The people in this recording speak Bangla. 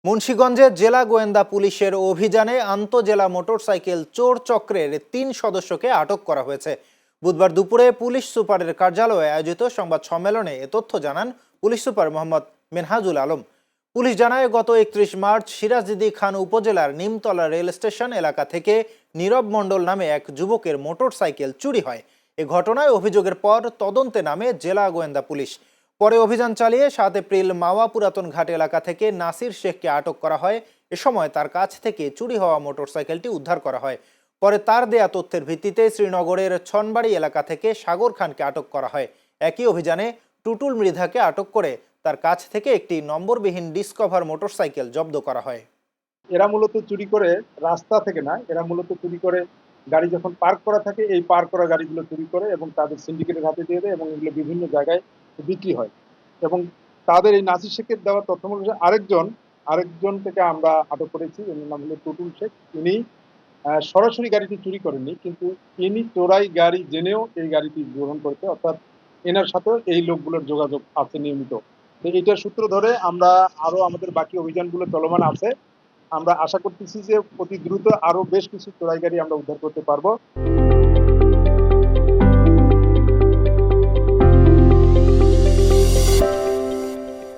মুন্সিগঞ্জে জেলা গোয়েন্দা পুলিশের অভিযানে আন্তজেলা মোটরসাইকেল চোর চক্রের ৩ সদস্যকে আটক করা হয়েছে। বুধবার দুপুরে পুলিশ সুপারের কার্যালয়ে আয়োজিত সংবাদ সম্মেলনে এ তথ্য জানান police super Mohammad Menhajul Alam. Police জানায়, গত ৩১ মার্চ সিরাজদিদি খান উপজেলার নিমতলা রেল স্টেশন এলাকা থেকে নীরব মণ্ডল নামে এক যুবকের মোটরসাইকেল চুরি হয়। এ ঘটনায় অভিযোগের পর তদন্তে নামে জেলা গোয়েন্দা পুলিশ। পরে অভিযান চালিয়ে ৭ এপ্রিল মাওয়া পুরাতন ঘাট এলাকা থেকে নাসির শেখকে আটক করা হয়। এ সময় তার কাছ থেকে চুরি হওয়া মোটরসাইকেলটি উদ্ধার করা হয়। পরে তার দেয়া তথ্যের ভিত্তিতে শ্রীনগরের ছনবাড়ি এলাকা থেকে সাগর খানকে আটক করা হয়। একই অভিযানে টুটুল মৃধাকে আটক করে তার কাছ থেকে একটি নম্বরবিহীন ডিসকভার মোটরসাইকেল জব্দ করা হয়। এরা মূলত চুরি করে রাস্তা থেকে না, এরা মূলত চুরি করে গাড়ি যখন পার্ক করা থাকে এই পার্ক করা গাড়িগুলো চুরি করে এবং তাদের সিন্ডিকেটের হাতে দিয়ে দেয় এবং এগুলো বিভিন্ন জায়গায় বিক্রি হয়। এবং তাদের এই নাসির শেখের দেওয়া তথ্য অনুযায়ী আরেকজন থেকে আমরা আটক করেছি, এর নাম হলো টুটুল শেখ। ইনি সরাসরি গাড়িটি চুরি করেননি, কিন্তু ইনি চোরাই গাড়ি জেনেও এই গাড়িটি গ্রহণ করেছে, অর্থাৎ এনার সাথেও এই লোকগুলোর যোগাযোগ আছে নিয়মিত। তো এইটার সূত্র ধরে আমরা আরো আমাদের বাকি অভিযানগুলো চলমান আছে। আমরা আশা করতেছি যে অতি দ্রুত আরো বেশ কিছু চোরাই গাড়ি আমরা উদ্ধার করতে পারবো।